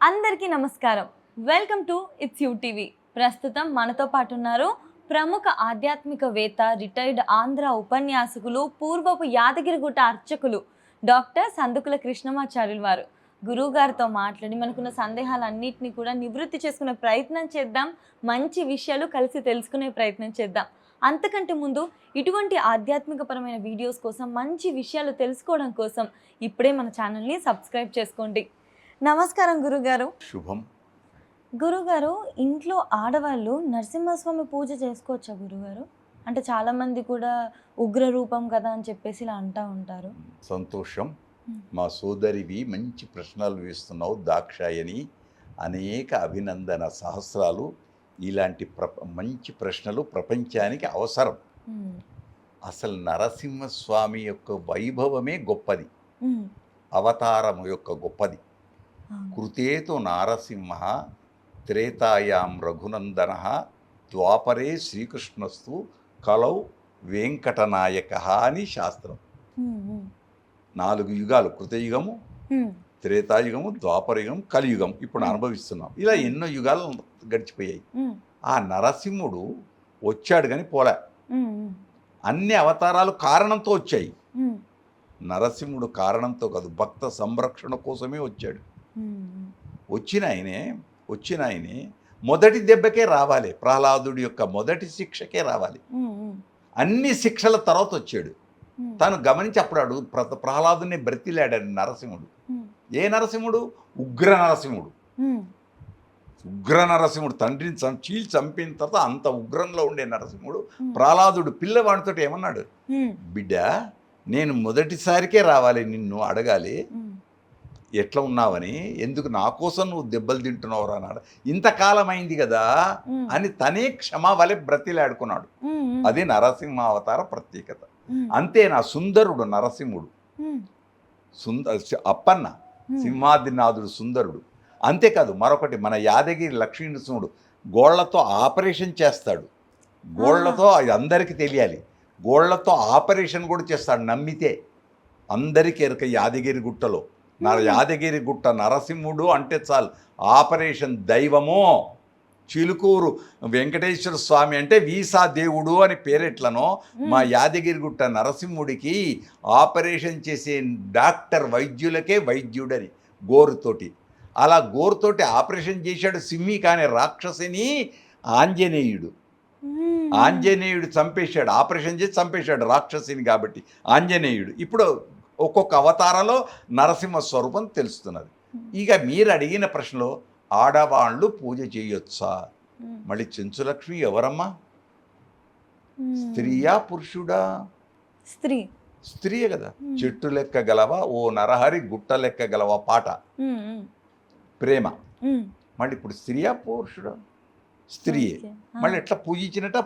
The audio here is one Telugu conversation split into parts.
అందరికీ నమస్కారం. Welcome to it's you TV. ప్రస్తుతం మనతో పాటు ఉన్నారు ప్రముఖ ఆధ్యాత్మికవేత్త, రిటైర్డ్ ఆంధ్ర ఉపన్యాసకులు, పూర్వపు యాదగిరిగుట్ట అర్చకులు డాక్టర్ సందుకుల కృష్ణమాచార్యులు వారు. గురువుగారితో మాట్లాడి మనకున్న సందేహాలన్నింటినీ కూడా నివృత్తి చేసుకునే ప్రయత్నం చేద్దాం. మంచి విషయాలు కలిసి తెలుసుకునే ప్రయత్నం చేద్దాం. అంతకంటే ముందు ఇటువంటి ఆధ్యాత్మికపరమైన వీడియోస్ కోసం, మంచి విషయాలు తెలుసుకోవడం కోసం ఇప్పుడే మన ఛానల్ని సబ్స్క్రైబ్ చేసుకోండి. నమస్కారం గురుగారు. శుభం. గురుగారు, ఇంట్లో ఆడవాళ్ళు నరసింహస్వామి పూజ చేసుకోవచ్చా గురుగారు? అంటే చాలామంది కూడా ఉగ్ర రూపం కదా అని చెప్పేసి ఇలా అంటూ ఉంటారు. సంతోషం. మా సోదరివి మంచి ప్రశ్నలు వేస్తున్నావు దాక్షాయని. అనేక అభినందన సహస్రాలు. ఇలాంటి మంచి ప్రశ్నలు ప్రపంచానికి అవసరం. అసలు నరసింహస్వామి యొక్క వైభవమే గొప్పది, అవతారము యొక్క గొప్పది. కృతేతు నారసింహ త్రేతాయాం రఘునందన ద్వాపరే శ్రీకృష్ణస్తు కలౌ వెంకటనాయక అని శాస్త్రం. 4 యుగాలు, కృతయుగము, త్రేతాయుగము, ద్వాపరయుగం, కలియుగం ఇప్పుడు అనుభవిస్తున్నాం. ఇలా ఎన్నో యుగాలు గడిచిపోయాయి. ఆ నరసింహుడు వచ్చాడు కానీ పోలే. అన్ని అవతారాలు కారణంతో వచ్చాయి. నరసింహుడు కారణంతో కాదు, భక్త సంరక్షణ కోసమే వచ్చాడు. వచ్చిన ఆయనే మొదటి దెబ్బకే రావాలి. ప్రహ్లాదుడి యొక్క మొదటి శిక్షకే రావాలి. అన్ని శిక్షల తర్వాత వచ్చాడు. తను గమనించి అప్పుడు ప్రహ్లాదుని బ్రతిలాడాడు నరసింహుడు. ఏ నరసింహుడు? ఉగ్ర నరసింహుడు. ఉగ్ర నరసింహుడు తండ్రిని చీల్చి చంపిన తర్వాత అంత ఉగ్రంలో ఉండే నరసింహుడు ప్రహ్లాదుడు పిల్లవాడితో ఏమన్నాడు? బిడ్డ, నేను మొదటిసారికే రావాలి, నిన్ను అడగాలి ఎట్లా ఉన్నావని, ఎందుకు నా కోసం నువ్వు దెబ్బలు తింటున్నావు అన్నాడు. ఇంతకాలం అయింది కదా అని తనే క్షమావలె బ్రతిలాడుకున్నాడు. అది నరసింహ అవతార ప్రత్యేకత. అంతేనా సుందరుడు నరసింహుడు, అప్పన్న సింహాద్రినాథుడు సుందరుడు. అంతేకాదు మరొకటి, మన యాదగిరి లక్ష్మీనరసింహుడు గోళ్లతో ఆపరేషన్ చేస్తాడు. గోళ్లతో అది అందరికీ తెలియాలి. గోళ్లతో ఆపరేషన్ కూడా చేస్తాడు. నమ్మితే అందరికీ ఎరుక యాదగిరి గుట్టలో. యాదగిరి గుట్ట నరసింహుడు అంటే చాలు ఆపరేషన్ దైవమో. చిలుకూరు వెంకటేశ్వర స్వామి అంటే వీసా దేవుడు అని పేరెట్లనో, మా యాదగిరిగుట్ట నరసింహుడికి ఆపరేషన్ చేసే డాక్టర్ వైద్యులకే వైద్యుడని గోరుతోటి. అలా గోరుతోటి ఆపరేషన్ చేశాడు సింహి కాని రాక్షసిని ఆంజనేయుడు. ఆంజనేయుడు చంపేశాడు, ఆపరేషన్ చేసి చంపేశాడు రాక్షసిని. కాబట్టి ఆంజనేయుడు ఇప్పుడు ఒక్కొక్క అవతారంలో నరసింహ స్వరూపం తెలుస్తున్నది. ఇక మీరు అడిగిన ప్రశ్నలో ఆడవాళ్ళు పూజ చేయొచ్చా? మళ్ళీ చెంచులక్ష్మి ఎవరమ్మా? స్త్రీయా పురుషుడా? స్త్రీయే కదా. చెట్టు లెక్క గలవా ఓ నరహరి, గుట్ట లెక్క గలవా పాట ప్రేమ. మళ్ళీ ఇప్పుడు స్త్రీయా పురుషుడా? స్త్రీయే. మళ్ళీ ఎట్లా పూజించినట్ట?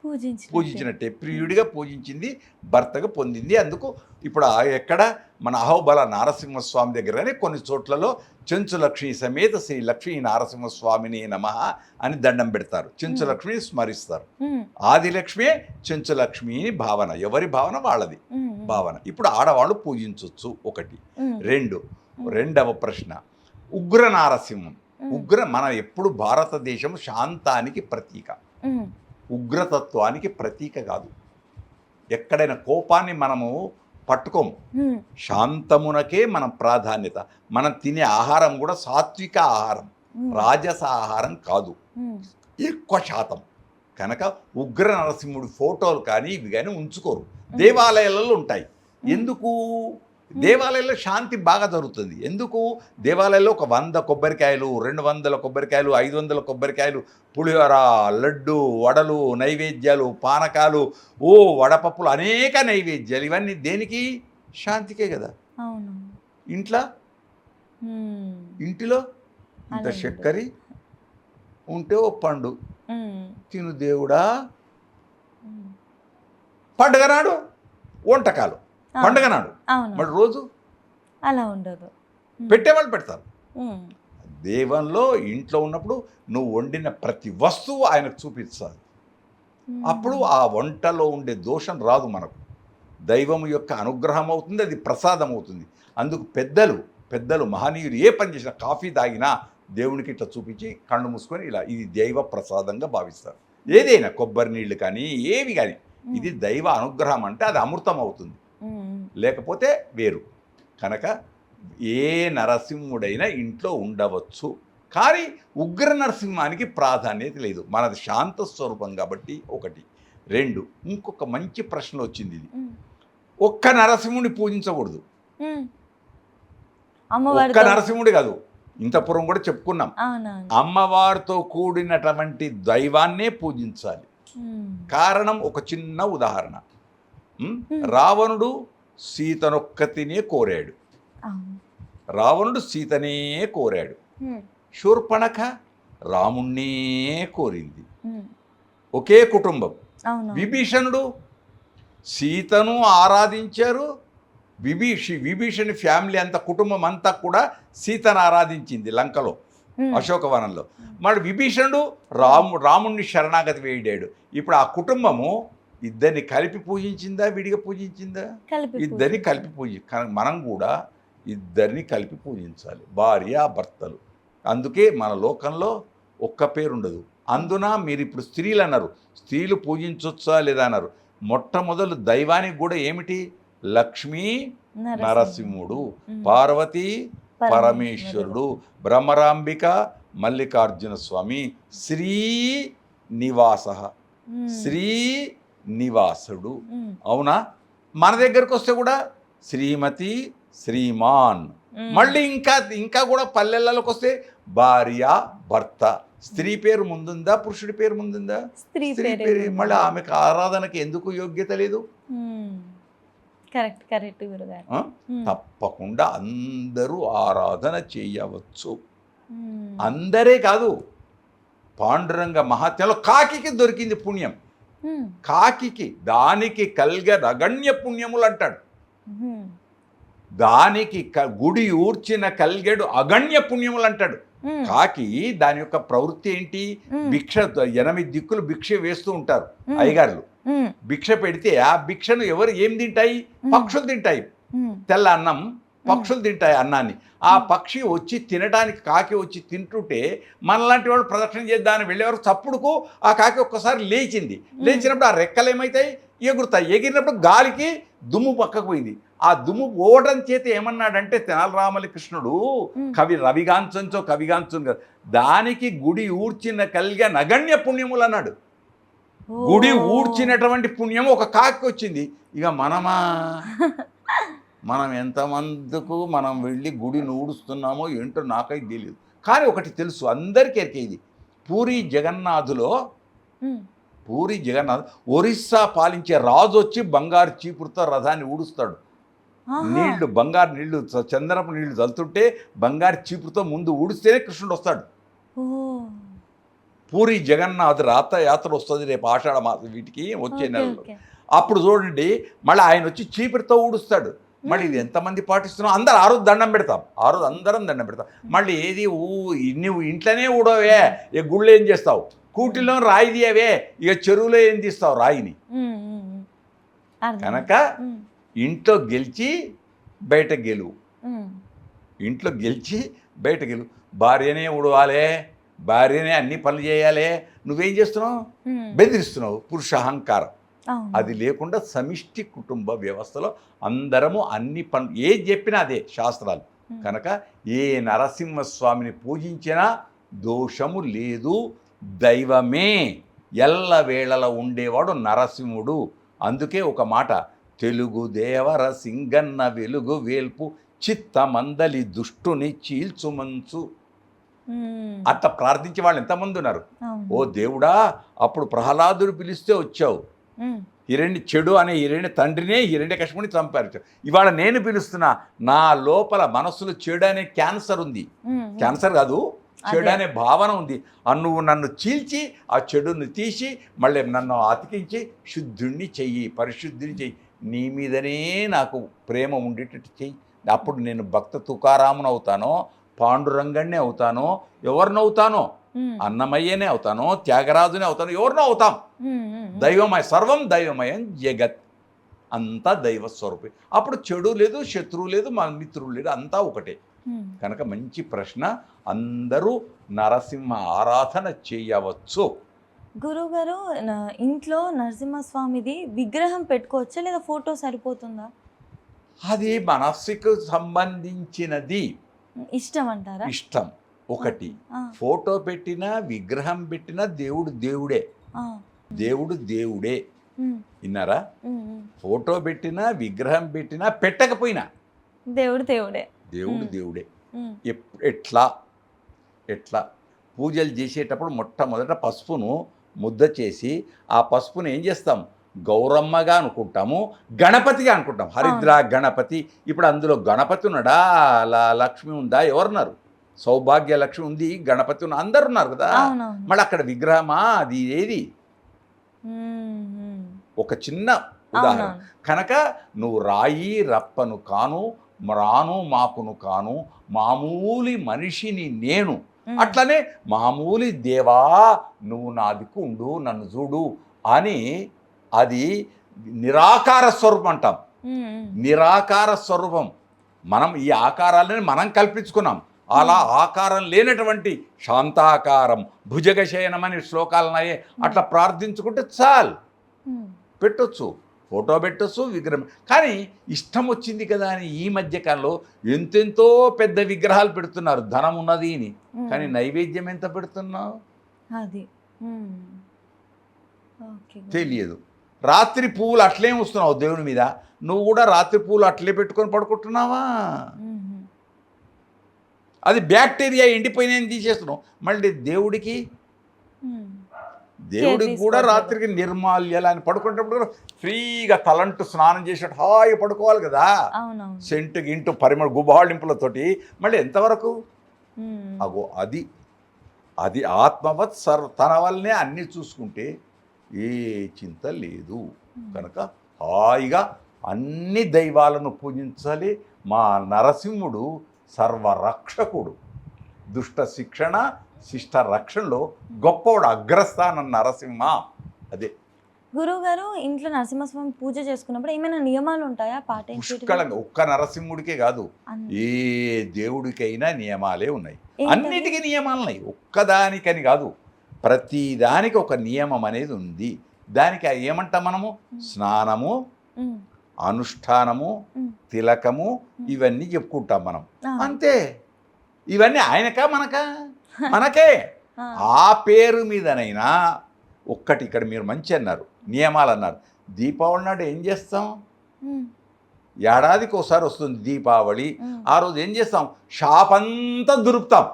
పూజించినట్టే. ప్రియుడిగా పూజించింది, భర్తగా పొందింది. అందుకు ఇప్పుడు ఎక్కడ మన అహోబల నారసింహస్వామి దగ్గరనే కొన్ని చోట్లలో చెంచులక్ష్మి సమేత శ్రీ లక్ష్మీ నారసింహస్వామిని నమః అని దండం పెడతారు. చెంచులక్ష్మిని స్మరిస్తారు. ఆదిలక్ష్మి చెంచులక్ష్మిని భావన, ఎవరి భావన వాళ్ళది భావన. ఇప్పుడు ఆడవాళ్ళు పూజించవచ్చు. ఒకటి. రెండవ ప్రశ్న, ఉగ్ర నారసింహం. మన ఎప్పుడు భారతదేశం శాంతానికి ప్రతీక, ఉగ్రతత్వానికి ప్రతీక కాదు. ఎక్కడైనా కోపాన్ని మనము పట్టుకోము. శాంతమునకే మనం ప్రాధాన్యత. మనం తినే ఆహారం కూడా సాత్విక ఆహారం, రాజస ఆహారం కాదు, ఎక్కువ శాతం. కనుక ఉగ్ర నరసింహుడి ఫోటోలు కానీ ఇవి కానీ ఉంచుకోరు. దేవాలయాలలో ఉంటాయి. ఎందుకు? దేవాలయంలో శాంతి బాగా జరుగుతుంది. ఎందుకు? దేవాలయంలో ఒక 100 కొబ్బరికాయలు, 200 కొబ్బరికాయలు, 500 కొబ్బరికాయలు, పులిహోర, లడ్డు, వడలు, నైవేద్యాలు, పానకాలు, వడపప్పులు, అనేక నైవేద్యాలు. ఇవన్నీ దేనికి? శాంతికే కదా. ఇంటిలో ఇంత చక్కెర ఉంటే ఓ పండు తిను దేవుడా. పండుగ నాడు వంటకాలు, పండుగ నాడు మరి రోజు అలా ఉండదు. పెట్టేవాళ్ళు పెడతారు. దేవంలో ఇంట్లో ఉన్నప్పుడు నువ్వు వండిన ప్రతి వస్తువు ఆయనకు చూపించాలి. అప్పుడు ఆ వంటలో ఉండే దోషం రాదు మనకు. దైవం యొక్క అనుగ్రహం అవుతుంది, అది ప్రసాదం అవుతుంది. అందుకు పెద్దలు మహనీయులు ఏ పని చేసినా, కాఫీ తాగినా దేవునికి ఇట్లా చూపించి కళ్ళు మూసుకొని ఇలా ఇది దైవ ప్రసాదంగా భావిస్తారు. ఏదైనా కొబ్బరి నీళ్ళు కానీ ఏవి కానీ ఇది దైవ అనుగ్రహం అంటే అది అమృతం అవుతుంది, లేకపోతే వేరు. కనుక ఏ నరసింహుడైనా ఇంట్లో ఉండవచ్చు, కానీ ఉగ్ర నరసింహానికి ప్రాధాన్యత లేదు. మనది శాంత స్వరూపం కాబట్టి ఒకటి. రెండు, ఇంకొక మంచి ప్రశ్న వచ్చింది. ఇది ఒక్క నరసింహుడిని పూజించకూడదు. ఒక్క నరసింహుడు కాదు, ఇంతపురం కూడా చెప్పుకున్నాం, అమ్మవారితో కూడినటువంటి దైవాన్నే పూజించాలి. కారణం ఒక చిన్న ఉదాహరణ. రావణుడు సీతనొక్కతినే కోరాడు. రావణుడు సీతనే కోరాడు. శూర్పణఖ రాముణ్ణే కోరింది. ఒకే కుటుంబం. విభీషణుడు సీతను ఆరాధించారు. విభీషణి ఫ్యామిలీ అంతా, కుటుంబం అంతా కూడా సీతను ఆరాధించింది లంకలో, అశోకవనంలో. మరి విభీషణుడు రాముణ్ణి శరణాగతి వేయడాడు. ఇప్పుడు ఆ కుటుంబము ఇద్దరిని కలిపి పూజించిందా, విడిగా పూజించిందా? ఇద్దరిని కలిపి మనం కూడా ఇద్దరిని కలిపి పూజించాలి, భార్య భర్తలు. అందుకే మన లోకంలో ఒక్క పేరు ఉండదు. అందున మీరు ఇప్పుడు స్త్రీలు అన్నారు, స్త్రీలు పూజించవచ్చా లేదా అన్నారు. మొట్టమొదలు దైవానికి కూడా ఏమిటి? లక్ష్మీ నరసింహుడు, పార్వతీ పరమేశ్వరుడు, బ్రహ్మరాంబిక మల్లికార్జున స్వామి, శ్రీనివాస శ్రీనివాసుడు. అవునా? మన దగ్గరకు వస్తే కూడా శ్రీమతి, శ్రీమాన్. మళ్ళీ ఇంకా కూడా పల్లెళ్ళలోకి వస్తే భార్య, భర్త. స్త్రీ పేరు ముందుందా, పురుషుడి పేరు ముందుందా? స్త్రీ పేరు. మళ్ళీ ఆమెకు ఆరాధనకి ఎందుకు యోగ్యత లేదు? తప్పకుండా అందరూ ఆరాధన చేయవచ్చు. అందరే కాదు, పాండురంగ మహాత్మ్యంలో కాకికి దొరికింది పుణ్యం. కాకికి దానికి అగణ్య పుణ్యములు అంటాడు. దానికి గుడి ఊర్చిన కల్గెడు అగణ్య పుణ్యములు అంటాడు. కాకి దాని యొక్క ప్రవృత్తి ఏంటి? భిక్ష, 8 దిక్కులు భిక్ష వేస్తూ ఉంటారు అయ్యగారులు. భిక్ష పెడితే ఆ భిక్షను ఎవరు ఏం తింటాయి? పక్షులు తింటాయి. తెల్ల అన్నం, పక్షులు తింటాయి అన్నాన్ని. ఆ పక్షి వచ్చి తినడానికి కాకి వచ్చి తింటుంటే మనలాంటి వాళ్ళు ప్రదక్షిణ చేద్దామని వెళ్ళేవారు. చప్పుడుకు ఆ కాకి ఒక్కసారి లేచింది. లేచినప్పుడు ఆ రెక్కలు ఏమవుతాయి? ఎగురుతాయి. ఎగిరినప్పుడు గాలికి దుమ్ము పక్కకు పోయింది. ఆ దుమ్ము పోవడం చేత ఏమన్నాడంటే తెనాలి రామకృష్ణుడు, కవిగాంచం కదా, దానికి గుడి ఊడ్చిన కలిగే నగణ్య పుణ్యములు అన్నాడు. గుడి ఊడ్చినటువంటి పుణ్యం ఒక కాకి వచ్చింది. ఇక మనం ఎంతమందికు మనం వెళ్ళి గుడిని ఊడుస్తున్నామో ఏంటో నాకైతే తెలియదు. కానీ ఒకటి తెలుసు, అందరికీ ఎరికేది, పూరి జగన్నాథ్ ఒరిస్సా పాలించే రాజు వచ్చి బంగారు చీపురుతో రథాన్ని ఊడుస్తాడు. నీళ్లు, బంగారు నీళ్లు, చందనపు నీళ్లు చల్లుతుంటే బంగారు చీపురుతో ముందు ఊడిస్తేనే కృష్ణుడు వస్తాడు. పూరి జగన్నాథ్ యాత్ర వస్తుంది రేపు ఆషాఢ మాసం, వీటికి వచ్చే నెలలో. అప్పుడు చూడండి, మళ్ళీ ఆయన వచ్చి చీపురుతో ఊడుస్తాడు. మళ్ళీ ఇది ఎంతమంది పాటిస్తున్నాం? అందరు ఆ రోజు దండం పెడతాం, ఆ రోజు అందరం దండం పెడతాం. మళ్ళీ ఏది నువ్వు ఇంట్లోనే ఊడవే, ఇక గుళ్ళు ఏం చేస్తావు? కూటిలో రాయి తీయవే, ఇక చెరువులో ఏం తీస్తావు రాయిని? కనుక ఇంట్లో గెలిచి బయట గెలువు, ఇంట్లో గెలిచి బయట గెలువు. భార్యనే ఉడవాలే, భార్యనే అన్ని పనులు చేయాలి. నువ్వేం చేస్తున్నావు? బెదిరిస్తున్నావు. పురుష అహంకారం. అది లేకుండా సమిష్టి కుటుంబ వ్యవస్థలో అందరము అన్ని పనులు ఏది చెప్పినా అదే శాస్త్రాలు. కనుక ఏ నరసింహస్వామిని పూజించినా దోషము లేదు. దైవమే ఎల్లవేళలో ఉండేవాడు నరసింహుడు. అందుకే ఒక మాట, తెలుగు దేవర సింగన్న వెలుగు వేల్పు చిత్తమందలి దుష్టుని చీల్చుమంచు. అట్లా ప్రార్థించే వాళ్ళు ఎంతమంది ఉన్నారు? ఓ దేవుడా, అప్పుడు ప్రహ్లాదుడు పిలిస్తే వచ్చావు, చెడు అనే హిరణ్య తండ్రినే హిరణ్యకశిపుని చంపారు. ఇవాళ నేను పిలుస్తున్నా, నా లోపల మనస్సులో చెడు అనే క్యాన్సర్ ఉంది. క్యాన్సర్ కాదు, చెడు అనే భావన ఉంది. నువ్వు నన్ను చీల్చి ఆ చెడుని తీసి మళ్ళీ నన్ను అతికించి శుద్ధుణ్ణి చెయ్యి, పరిశుద్ధిని చెయ్యి. నీ మీదనే నాకు ప్రేమ ఉండేటట్టు చెయ్యి. అప్పుడు నేను భక్త తుకారామును అవుతానో, పాండురంగణ్ణి అవుతానో, ఎవరినవుతానో, అన్నమయ్యనే అవుతానో, త్యాగరాజునే అవుతానో, ఎవరినో అవుతాం. దైవమయ, సర్వం దైవమయం జగత్, అంతా దైవ స్వరూపే. అప్పుడు చెడు లేదు, శత్రువు లేదు, మన మిత్రుడు లేదు, అంతా ఒకటే. కనుక మంచి ప్రశ్న. అందరూ నరసింహ ఆరాధన చేయవచ్చు. గురువుగారు, ఇంట్లో నరసింహస్వామిది విగ్రహం పెట్టుకోవచ్చా లేదా ఫోటో సరిపోతుందా? అది మనస్సుకు సంబంధించినది. ఇష్టం అంటారా? ఇష్టం ఒకటి. ఆ, ఫోటో పెట్టినా విగ్రహం పెట్టినా దేవుడు దేవుడే. ఆ, దేవుడు దేవుడే. ఉమ్, విన్నారా? ఉమ్. ఫోటో పెట్టినా విగ్రహం పెట్టినా పెట్టకపోయినా దేవుడు దేవుడే. దేవుడు దేవుడే. ఉమ్, ఎట్లా ఎట్లా పూజలు చేసేటప్పుడు మొట్టమొదట పసుపును ముద్ద చేసి ఆ పసుపును ఏం చేస్తాం? గౌరమ్మగా అనుకుంటాము, గణపతిగా అనుకుంటాం. హరిద్ర గణపతి. ఇప్పుడు అందులో గణపతి ఉన్నాడా, లక్ష్మి ఉందా? ఎవరున్నారు? సౌభాగ్య లక్ష్మి ఉంది, గణపతి ఉన్న అందరు ఉన్నారు కదా. అవునవును. మళ్ళీ అక్కడ విగ్రహమా? అది ఏది? ఉమ్, ఉమ్. ఒక చిన్న ఉదాహరణ. అవునవును. కనుక నువ్వు రాయి రప్పను కాను, రాను మాకును కాను, మామూలి మనిషిని నేను. అట్లనే మామూలి దేవా నువ్వు నా దిక్కు ఉండు, నన్ను చూడు అని. అది నిరాకార స్వరూపం అంటాం. ఉమ్, ఉమ్. నిరాకార స్వరూపం. మనం ఈ ఆకారాలని మనం కల్పించుకున్నాం. అలా ఆకారం లేనటువంటి శాంతాకారం భుజగశయనం అని శ్లోకాలన్నాయే. అట్లా ప్రార్థించుకుంటే చాలు. ఉమ్. పెట్టొచ్చు, ఫోటో పెట్టొచ్చు, విగ్రహం. కానీ ఇష్టం వచ్చింది కదా అని ఈ మధ్యకాలంలో ఎంతెంతో పెద్ద విగ్రహాలు పెడుతున్నారు, ధనం ఉన్నది అని. కానీ నైవేద్యం ఎంత పెడుతున్నావు అది ఓకే. తెలియదు. రాత్రి పువ్వులు అట్లే వస్తున్నావు దేవుని మీద, నువ్వు కూడా రాత్రి పువ్వులు అట్లే పెట్టుకొని పడుకుంటున్నావా? ఉమ్, అది బ్యాక్టీరియా ఎండిపోయినాయని తీసేస్తున్నావు. మళ్ళీ దేవుడికి ఉమ్. దేవుడికి కూడా రాత్రికి నిర్మాల్యాలు అని పడుకునేటప్పుడు కూడా ఫ్రీగా తలంటు స్నానం చేసినట్టు హాయిగా పడుకోవాలి కదా. అవునవును. సెంటు గింటు పరిమళ గుబాళింపులతోటి మళ్ళీ ఎంతవరకు? ఉమ్. అగో అది అది ఆత్మవత్ తన వల్లనే అన్నీ చూసుకుంటే ఏ చింత లేదు. కనుక హాయిగా అన్ని దైవాలను పూజించాలి. మా నరసింహుడు సర్వరక్షకుడు. దుష్ట శిక్షణ శిష్ట రక్షణలో గొప్పవాడు, అగ్రస్థానం నరసింహ. అదే గురువుగారు, ఇంట్లో నరసింహస్వామి పూజ చేసుకున్నప్పుడు ఏమైనా నియమాలు ఉంటాయా పాటించేటివి? పుష్కలంగా. ఒక్క నరసింహుడికే కాదు, ఏ దేవుడికైనా నియమాలే ఉన్నాయి. అన్నిటికీ నియమాలు ఉన్నాయి, ఒక్కదానికని కాదు. ప్రతిదానికి ఒక నియమం అనేది ఉంది. దానికి ఏమంటాం మనము? స్నానము, ఉమ్, అనుష్ఠానము, తిలకము, ఇవన్నీ చెప్పుకుంటాం మనం. అంతే. ఇవన్నీ ఆయనకా మనకా? మనకే. ఆ పేరు మీదనైనా ఒక్కటి ఇక్కడ మీరు మంచి అన్నారు, నియమాలు అన్నారు. దీపావళి నాడు ఏం చేస్తాం? ఏడాదికి ఒకసారి వస్తుంది దీపావళి. ఆ రోజు ఏం చేస్తాం? షాపంతా దులుపుతాం,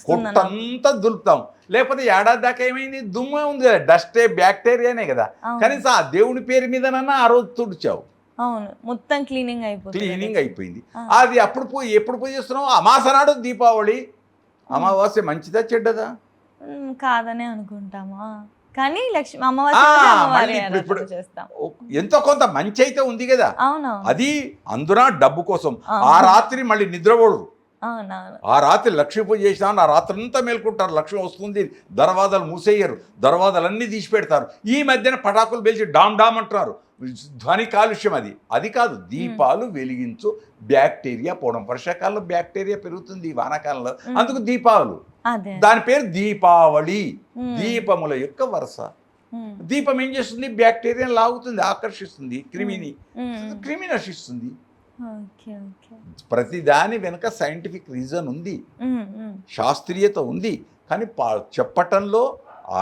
కొట్టంతా దులుపుతాం. లేకపోతే ఏడాది దాకా ఏమైంది? దుమ్మే ఉంది కదా, డస్టే బ్యాక్టీరియానే కదా. కనీసం ఆ దేవుని పేరు మీదనన్నా ఆ రోజు తుడిచావు. అవును, మొత్తం క్లీనింగ్ అయిపోయింది. అది అప్పుడు ఎప్పుడు పూజ చేస్తున్నావు? అమాస నాడు దీపావళి. అమావాస్య మంచిదా చెడ్డదా? కాదనే అనుకుంటామా, కానీ లక్ష్మి అమ్మవారి ఇప్పుడు ఎంతో కొంత మంచి అయితే ఉంది కదా. అది అందున డబ్బు కోసం ఆ రాత్రి మళ్ళీ నిద్రపోడు. ఆ రాత్రి లక్ష్మీ పూజ చేసినా ఆ రాత్రి అంతా మేల్కుంటారు. లక్ష్మి వస్తుంది, దర్వాజాలు మూసేయరు, దర్వాజాలన్నీ తీసి పెడతారు. ఈ మధ్యన పటాకులు పేల్చి డామ్ డామ్ అంటున్నారు. ధ్వని కాలుష్యం. అది కాదు. దీపాలు వెలిగించు, బ్యాక్టీరియా పోవడం. వర్షాకాలంలో బ్యాక్టీరియా పెరుగుతుంది, వానాకాలంలో అందుకు దీపాలు. దాని పేరు దీపావళి. దీపముల యొక్క వరుస. దీపం ఏం చేస్తుంది? బ్యాక్టీరియాని లాగుతుంది, ఆకర్షిస్తుంది, క్రిమి నశిస్తుంది. ప్రతిదాని వెనుక సైంటిఫిక్ రీజన్ ఉంది, శాస్త్రీయత ఉంది. కానీ చెప్పటంలో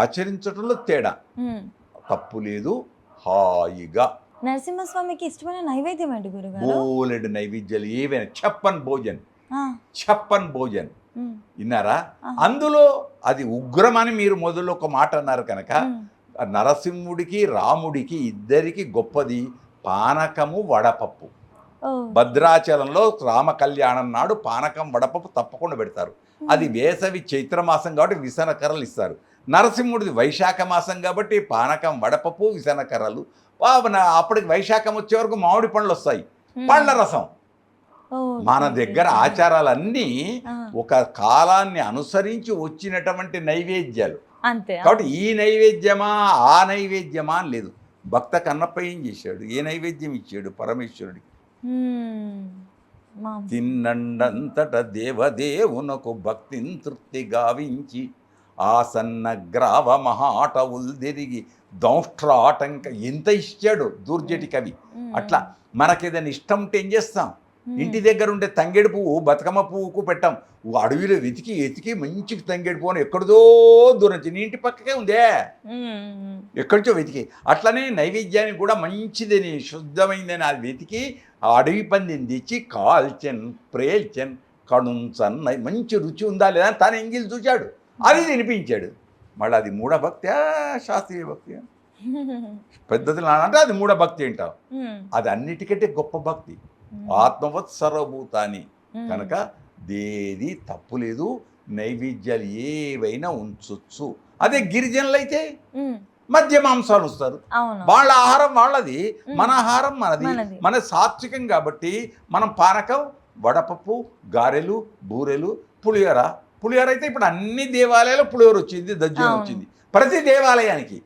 ఆచరించటంలో తేడా. తప్పు లేదు. హాయిగా నరసింహస్వామికి ఇష్టమైన నైవేద్యం ఏంటి గురుగారు? బోలెడు నైవేద్యాలు ఏవైనా. ఛప్పన్ భోజన్ విన్నారా? అందులో అది ఉగ్రమని మీరు మొదలు ఒక మాట అన్నారు కనుక, నరసింహుడికి రాముడికి ఇద్దరికి గొప్పది పానకము, వడపప్పు. భద్రాచలంలో రామ కళ్యాణం నాడు పానకం, వడపప్పు తప్పకుండా పెడతారు. అది వేసవి చైత్రమాసం కాబట్టి విసనకర్రలు ఇస్తారు. నరసింహుడిది వైశాఖ మాసం కాబట్టి పానకం, వడపప్పు, విసనకర్రలు. అప్పటికి వైశాఖం వచ్చే వరకు మామిడి పండ్లు వస్తాయి, పండ్ల రసం. మన దగ్గర ఆచారాలన్నీ ఒక కాలాన్ని అనుసరించి వచ్చినటువంటి నైవేద్యాలు. కాబట్టి ఈ నైవేద్యమా ఆ నైవేద్యమా అని లేదు. భక్త కన్నప్ప ఏం చేశాడు? ఏ నైవేద్యం ఇచ్చాడు పరమేశ్వరుడికి? తిన్నండంతట దేవదేవునకు భక్తిని తృప్తి గావించి ఆసన్న గ్రావ మహాటవులు తిరిగి దౌష్ట్రాటంక ఎంత ఇచ్చాడు దూర్జటి కవి. అట్లా మనకేదైనా ఇష్టం ఉంటే ఏం చేస్తాం, ఇంటి దగ్గర ఉండే తంగేడు పువ్వు బతుకమ్మ పువ్వుకు పెట్టాం, అడవిలో వెతికి మంచి తంగేడు పువ్వుని ఎక్కడిదో దూరం నీ ఇంటి పక్కకే ఉందే, ఎక్కడిచో వెతికి. అట్లనే నైవేద్యానికి కూడా మంచిదని శుద్ధమైందని అది వెతికి ఆ అడవి పందిని తెచ్చి కాల్చెన్ ప్రేల్చెన్ కణుంచన్ మంచి రుచి ఉందా లేదా తను ఎంగిల్ చూశాడు, అది తినిపించాడు. మళ్ళీ అది మూఢభక్తి శాస్త్రీయ భక్తి పెద్దది అంటే అది మూఢభక్తి అంటావు. అది అన్నిటికంటే గొప్ప భక్తి. ఆత్మవత్ సర్వభూతాన్ని కనుక దేది తప్పు లేదు, నైవేద్యాలు ఏవైనా ఉంచొచ్చు. అదే గిరిజనులు అయితే మధ్య మాంసాలు వస్తారు, వాళ్ళ ఆహారం వాళ్ళది, మన ఆహారం మనది. మన సాత్వికం కాబట్టి మనం పానకం, వడపప్పు, గారెలు, బూరెలు, పులిహోర అయితే ఇప్పుడు అన్ని దేవాలయాలు పులిహోర వచ్చింది, దజ్జోని వచ్చింది ప్రతి దేవాలయానికి.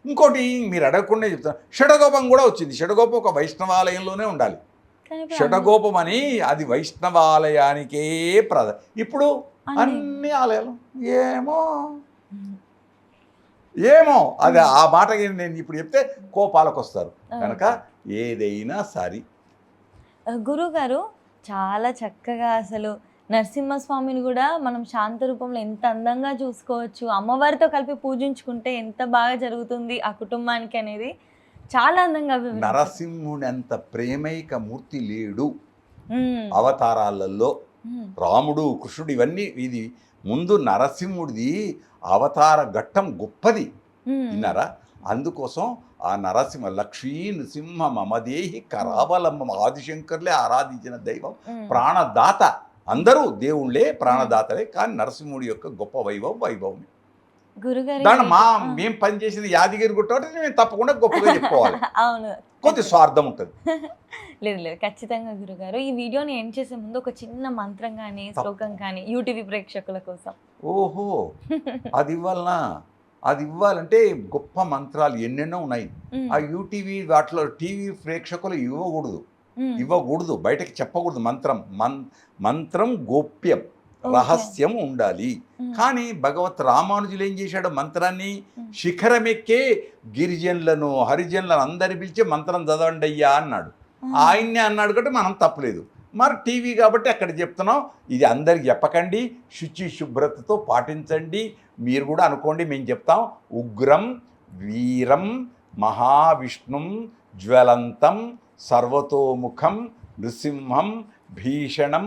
ఇంకోటి మీరు అడగకుండా చెప్తాను, షడగోపం కూడా వచ్చింది. షడగోపం ఒక వైష్ణవాలయంలోనే ఉండాలి. షడగోపం అని అది వైష్ణవాలయానికే ఇప్పుడు అన్ని ఆలయాలు ఏమో అది ఆ మాటకి నేను ఇప్పుడు చెప్తే కోపాలకు వస్తారు. కనుక ఏదైనా సరి. గురుగారు చాలా చక్కగా అసలు నరసింహస్వామిని కూడా మనం శాంత రూపంలో ఎంత అందంగా చూసుకోవచ్చు, అమ్మవారితో కలిపి పూజించుకుంటే ఎంత బాగా జరుగుతుంది ఆ కుటుంబానికి అనేది చాలా అందంగా. నరసింహుని అంత ప్రేమైక మూర్తి లేడు అవతారాలలో. రాముడు, కృష్ణుడు ఇవన్నీ ఇది ముందు నరసింహుడిది అవతార ఘట్టం గొప్పది విన్నారా. అందుకోసం ఆ నరసింహ లక్ష్మీ నృసింహ మమదేహి కరావలంబం ఆదిశంకర్లే ఆరాధించిన దైవం, ప్రాణదాత. అందరూ దేవుళ్ళే, ప్రాణదాతలే. కానీ నరసింహుడి యొక్క గొప్ప వైభవం దాని మేము పనిచేసేది యాదగిరి గుట్ట, మేము తప్పకుండా గొప్పగా చెప్పుకోవాలి. అవును, కొద్ది స్వార్థం ఉంటుంది. లేదు ఖచ్చితంగా గురుగారు. ఈ వీడియోని ఎండ్ చేసే ముందు ఒక చిన్న మంత్రం కానీ శ్లోకం కానీ యూటీవీ ప్రేక్షకుల కోసం. ఓహో, అది ఇవ్వాలంటే గొప్ప మంత్రాలు ఎన్నెన్నో ఉన్నాయి. ఆ యూటీవీ వాటిలో టీవీ ప్రేక్షకులు ఇవ్వకూడదు, బయటకి చెప్పకూడదు. మంత్రం గోప్యం, రహస్యం ఉండాలి. కానీ భగవత్ రామానుజులు ఏం చేశాడు, మంత్రాన్ని శిఖరమెక్కే గిరిజనులను హరిజనులను అందరి పిలిచి మంత్రం చదవండి అయ్యా అన్నాడు. ఆయన్నే అన్నాడు కాబట్టి మనం తప్పలేదు. మరి టీవీ కాబట్టి అక్కడ చెప్తున్నాం. ఇది అందరికి చెప్పకండి, శుచి శుభ్రతతో పాటించండి. మీరు కూడా అనుకోండి, మేము చెప్తాం. ఉగ్రం వీరం మహావిష్ణుం జ్వలంతం సర్వతోముఖం నృసింహం భీషణం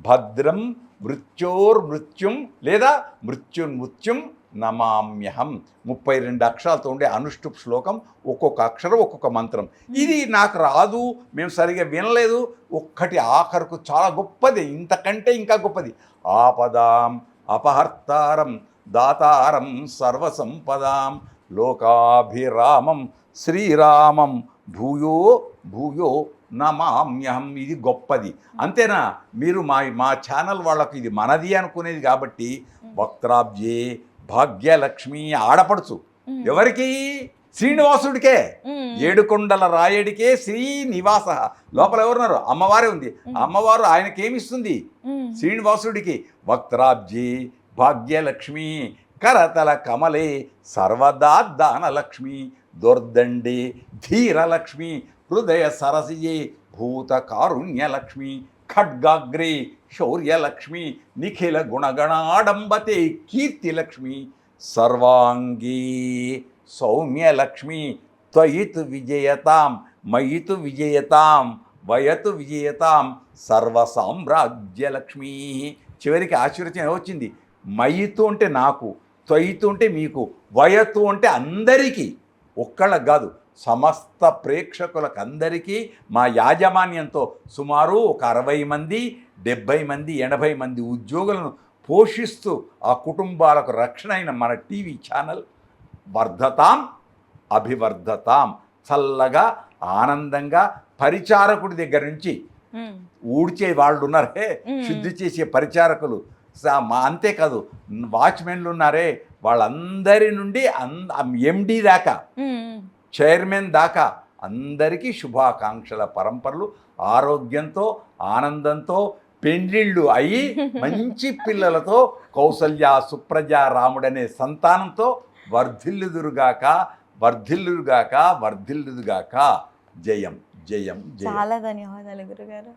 భద్రం మృత్యోర్మృత్యుం లేదా మృత్యున్మృత్యుం నమామ్యహం. 32 అక్షరాలతో ఉండే అనుష్ఠుప్ శ్లోకం, ఒక్కొక్క అక్షరం ఒక్కొక్క మంత్రం. ఇది నాకు రాదు, మేము సరిగా వినలేదు. ఒక్కటి ఆఖరుకు చాలా గొప్పది, ఇంతకంటే ఇంకా గొప్పది. ఆపదాం అపహర్తారం దాతారం సర్వసంపదాం లోకాభిరామం శ్రీరామం భూయో భూయో నమామ్యహం. ఇది గొప్పది. అంతేనా? మీరు మా ఛానల్ వాళ్ళకు ఇది మనది అనుకునేది కాబట్టి వక్త్రాబ్జే భాగ్యలక్ష్మి ఆడపడుచు ఎవరికి? శ్రీనివాసుడికే, ఏడుకొండల రాయడికే శ్రీనివాస. లోపల ఎవరున్నారు? అమ్మవారే ఉంది. అమ్మవారు ఆయనకేమిస్తుంది? శ్రీనివాసుడికి. వక్త్రాబ్జే భాగ్యలక్ష్మి కరతల కమలే సర్వదా దానలక్ష్మి దుర్దండే ధీరలక్ష్మి హృదయ సరసియే భూత కారుణ్యలక్ష్మి ఖడ్గాగ్రే శౌర్యలక్ష్మి నిఖిల గుణగణాడంబతే కీర్తిలక్ష్మి సర్వాంగీ సౌమ్యలక్ష్మి త్వయితు విజయతాం మయితు విజయతాం వయతు విజయతాం సర్వసామ్రాజ్యలక్ష్మి. చివరికి ఆశీర్వచనం వచ్చింది. మయితు అంటే నాకు, త్వయితు అంటే మీకు, వయతు అంటే అందరికీ, ఒక్కళ్ళకు కాదు సమస్త ప్రేక్షకులకు అందరికీ మా యాజమాన్యంతో సుమారు ఒక 60 మంది 70 మంది 80 మంది ఉద్యోగులను పోషిస్తూ ఆ కుటుంబాలకు రక్షణ అయిన మన టీవీ ఛానల్ వర్ధతాం అభివర్ధతాం. చల్లగా ఆనందంగా పరిచారకుడి దగ్గర నుంచి ఊడ్చే వాళ్ళు ఉన్నారే, శుద్ధి చేసే పరిచారకులు, అంతేకాదు వాచ్మెన్లు ఉన్నారే, వాళ్ళందరి నుండి ఎండి దాకా చైర్మన్ దాకా అందరికీ శుభాకాంక్షల పరంపరలు, ఆరోగ్యంతో ఆనందంతో పెండ్లిళ్ళు అయ్యి మంచి పిల్లలతో కౌసల్య సుప్రజ రాముడనే సంతానంతో వర్ధిల్లుదురుగాక వర్ధిల్లుగాక వర్ధిల్లుగాక. జయం జయం జయం. చాలా ధన్యవాదాలు గురుగారు.